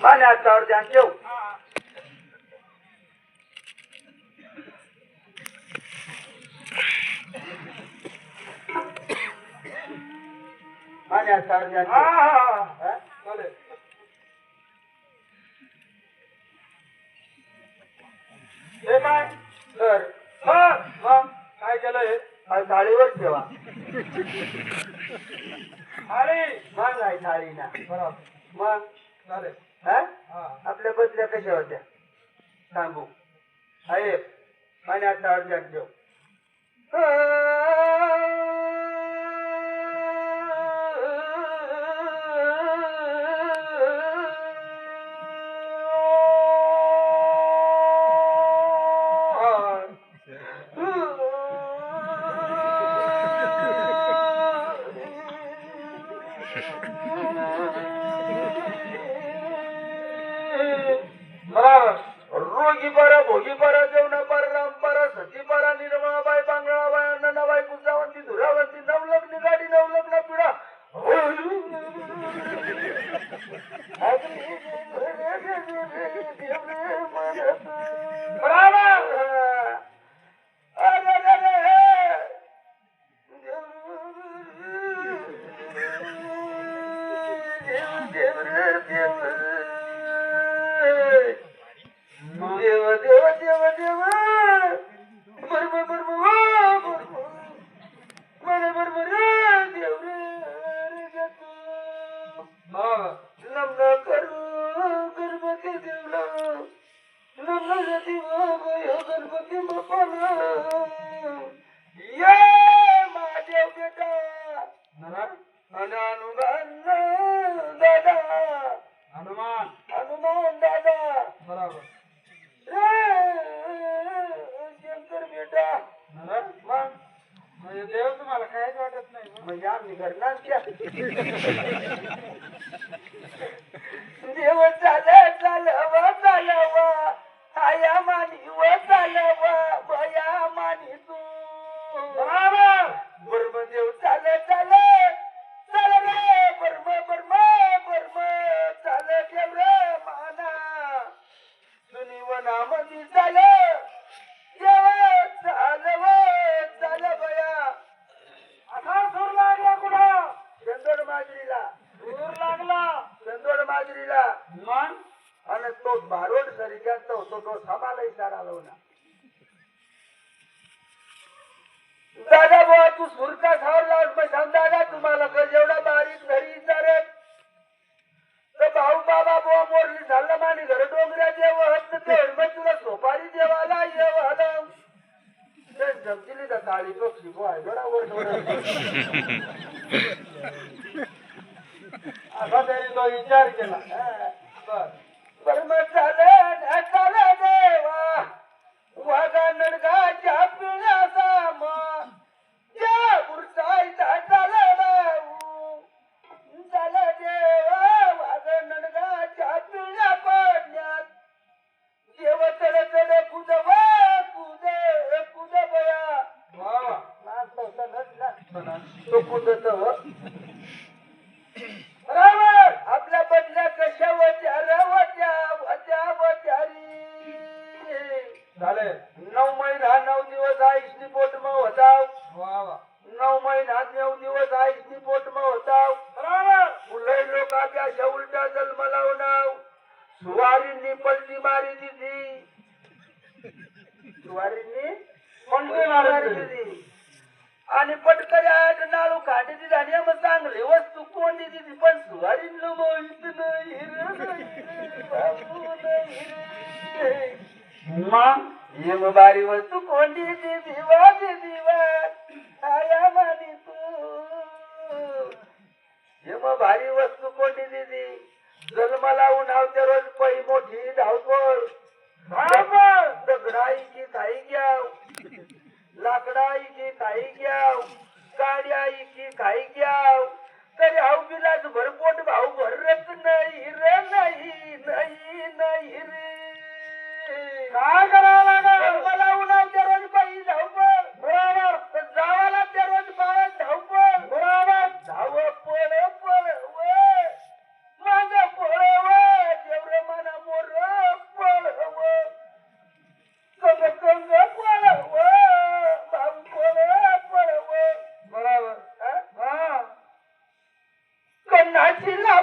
पाण्यावर ध्यान ठेव. पाण्यावर ध्यान ठेव. चालेल. हे काय तर मग काय केलंय थाळीवर ठेवा. आणि मग नाही थाळी ना. बरोबर मग चालेल. हा हा आपल्या बदल्या कशा होत्या सांगू. आहे पाण्यावर ध्यान ठेव. रोगी परा भोगी परा जेवण पर राम परा सती परा निर्मळाबाई बांगळाबाई अण्णाबाई कुसावंती धुरावंती नवलग्नी गाडी नवलग्न पिढा देव देव देव देव बरोबर बरोबर मला बरोबर देव रे लग्न करू गणपती देवला लग्न देव गणपती बाप्पाला ये महादेव बेटा हनुमान दादा हनुमान दादा बरोबर शंकर बेटा. मग म्हणजे देव तुम्हाला काहीच वाटत नाही म्हणजे आम्ही घरणार देव चालवा आया मानी व चालवा बया मानी तू बरोबर देव चाल रे बर्म चाल देव रे माना सुनीवनामधी चाल देव चाल बया. असा सूर लागला कुठं चंदोड माजरीला सूर लागला चंदोड माजरीला मन आणि तो बारोड सरी जास्त होतो तो थांबाला इशारा लावला. दादा बुवा तू सुरका खावर लावून सांग दादा तुम्हाला जेवढा बारीक घरी विचारत तर भाऊ बाबा बुवा मोरली झालं मानी घर डोंगऱ्या देव हस्त ते तुला सोपारी देवाला येव हलम जमजिली तर ताळी पक्षी बुवा बरोबर असा त्यांनी तो विचार केला परम चाल देवा वागा नडगाच्या पिण्याचा मा त्या बुरसाईचा चाल चाल देवा वागा नडगाच्या पिण्या पडण्यात देव तड कुद बया तो कुदत बरोबर आपल्या बदल्या कशा झाले 9 महिना 9 दिवस आईसनी पोट मग होताव. वा 9 महिना 9 दिवस आईसनी पोट मग होताव. बरोबर मुलं लोक अशा उलटा जन्म लावणाव. सुवारींनी पलटी मारी दिली सुवारींनी पलटी मारी दिली आणि पटकऱ्या नाळू खांडी झाली मग चांगली वस्तू कोणी दिली पण सुवारीन मोहित नाही मग बारी वस्तू कोणी दिवा आया मानी तू मग भारी वस्तू कोणी दिली जन्म लावून आवत्या रोज पै मोठी धावपळ दगडाई की थाई घ्याव लाकडाई की थाई घ्याव गाड्याई की खाई घ्याव तरी हाव बिलाच भरपोट भाऊ भरत नाही रे नाही रे काय करावं लागेल मला उन्हाच्या रोज बाई धावपळ बरोबर जावाला त्या रोज बाळा धावपळ बरोबर धाव पळ व नाची ना